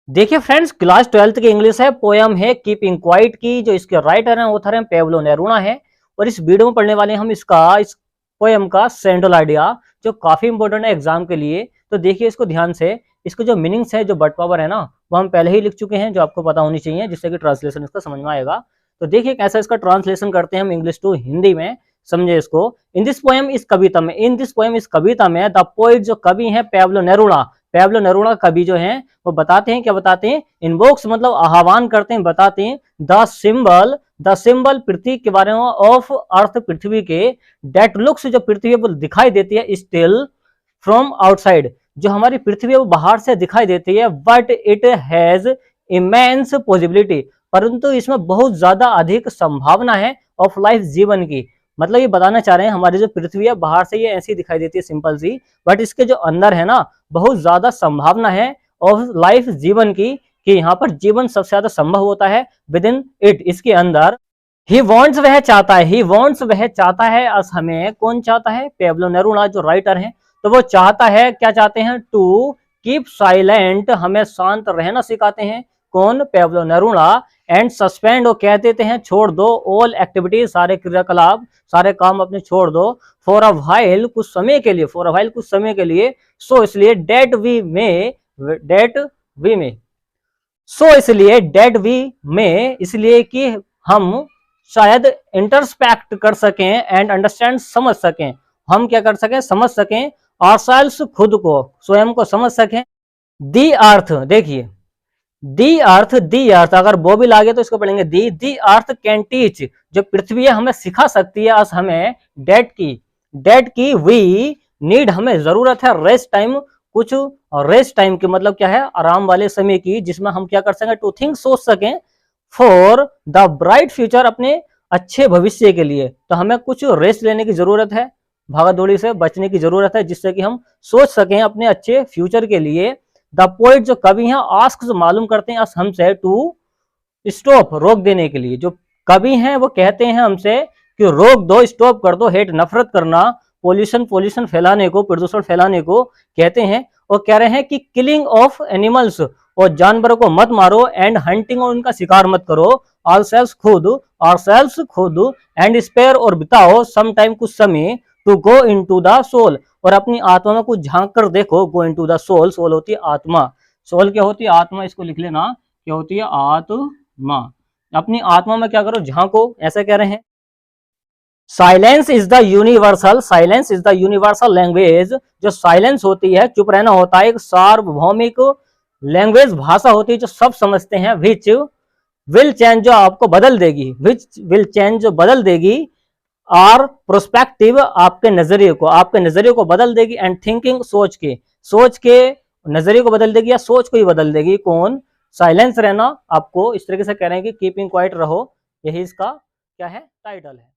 देखिए friends, class 12th की English है, पोयम है कीपिंग क्वाइट की, जो इसके राइटर हैं, ऑथर हैं पेब्लो नेरुदा है। और इस वीडियो में पढ़ने वाले हम इस पोयम का सेंट्रल आइडिया, जो काफी इंपॉर्टेंट है एग्जाम के लिए। तो देखिए इसको ध्यान से, इसको जो मीनिंग्स है, जो वर्ड पावर है ना, वो हम पहले ही लिख चुके हैं, जो आपको पता होनी चाहिए, जिससे कि ट्रांसलेशन इसका समझ में आएगा। तो देखिए कैसा इसका ट्रांसलेशन करते हैं हम इंग्लिश टू हिंदी में, समझे इसको। इन दिस पोयम इस कविता में, इन दिस पोयम इस कविता में द पोइट जो कवि है पेब्लो नेरुदा, पेब्लो नेरुदा कवि जो है वो बताते हैं, क्या बताते हैं, इनवोक्स मतलब आह्वान करते हैं, बताते हैं द सिंबल पृथ्वी के बारे में, ऑफ अर्थ पृथ्वी के, डेट लुक्स जो पृथ्वी वो दिखाई देती है, स्टिल फ्रॉम आउटसाइड जो हमारी पृथ्वी है वो बाहर से दिखाई देती है, but it has immense possibility परंतु इसमें बहुत ज्यादा अधिक संभावना है ऑफ लाइफ जीवन की। मतलब ये बताना चाह रहे हैं हमारी जो पृथ्वी है बाहर से ये ऐसी दिखाई देती है सिंपल सी, बट इसके जो अंदर है ना बहुत ज्यादा संभावना है ऑफ लाइफ जीवन की, कि यहाँ पर जीवन सबसे ज्यादा संभव होता है विद इन इट, इसके अंदर। ही वॉन्ट्स वह चाहता है, ही वॉन्ट्स वह चाहता है, अस हमें, कौन चाहता है, पेब्लो नेरुदा जो राइटर है, तो वो चाहता है, क्या चाहते हैं, टू कीप साइलेंट, हमें शांत रहना सिखाते हैं, कौन, पेब्लो नेरुदा। एंड सस्पेंड, वो कह देते हैं छोड़ दो, ऑल एक्टिविटीज सारे क्रियाकलाप, सारे काम अपने छोड़ दो, फॉर अ व्हाइल कुछ समय के लिए, फॉर अ व्हाइल कुछ समय के लिए, सो इसलिए डेट वी में सो इसलिए डेट वी में, इसलिए कि हम शायद इंटरस्पेक्ट कर सकें एंड अंडरस्टैंड समझ सकें, हम क्या कर सकें, समझ सकें, आवरसेल्व्स खुद को, स्वयं को समझ सकें। दी अर्थ, देखिए दी अर्थ अगर वो भी लागे तो इसको पढ़ेंगे दी अर्थ कैन टीच, जो पृथ्वी है हमें सिखा सकती है, अस हमें, डेट की वी नीड, हमें जरूरत है, रेस्ट टाइम, कुछ रेस्ट टाइम की मतलब क्या है, आराम वाले समय की, जिसमें हम क्या कर सकें, टू थिंक, सोच सकें, फॉर द ब्राइट फ्यूचर, अपने अच्छे भविष्य के लिए। तो हमें कुछ रेस्ट लेने की जरूरत है, भागा दौड़ी से बचने की जरूरत है, जिससे कि हम सोच सकें अपने अच्छे फ्यूचर के लिए। द पोइट जो कवि हैं, आस्क मालूम करते हैं, हमसे, टू स्टॉप, रोक देने के लिए, जो कवि हैं वो कहते हैं हमसे कि रोक दो, स्टॉप कर दो, हेट नफरत करना, पोल्यूशन फैलाने को, प्रदूषण फैलाने को कहते हैं। और कह रहे हैं कि किलिंग ऑफ एनिमल्स, और जानवरों को मत मारो, एंड हंटिंग, और उनका शिकार मत करो, ऑलसेल्व्स खुद, एंड स्पेयर, और बिताओ, सम टाइम कुछ समय, to go into the soul, और अपनी आत्मा में कुछ झांक कर देखो, go into the soul, soul होती है आत्मा, सोल क्या होती है, आत्मा, इसको लिख लेना, क्या होती है, आत्मा, अपनी आत्मा में क्या करो, झांको, ऐसा कह रहे हैं। Silence is the universal language, जो साइलेंस होती है, चुप रहना होता है, एक सार्वभौमिक लैंग्वेज, भाषा होती है जो सब समझते हैं, विच विल चेंज, जो आपको बदल देगी, विच विल चेंज, जो बदल देगी, आर प्रोस्पेक्टिव, आपके नजरिए को बदल देगी, एंड थिंकिंग, सोच के नजरिए को बदल देगी, या सोच को ही बदल देगी, कौन, साइलेंस रहना। आपको इस तरीके से कह रहे हैं कि कीपिंग क्वाइट रहो, यही इसका क्या है, टाइटल है।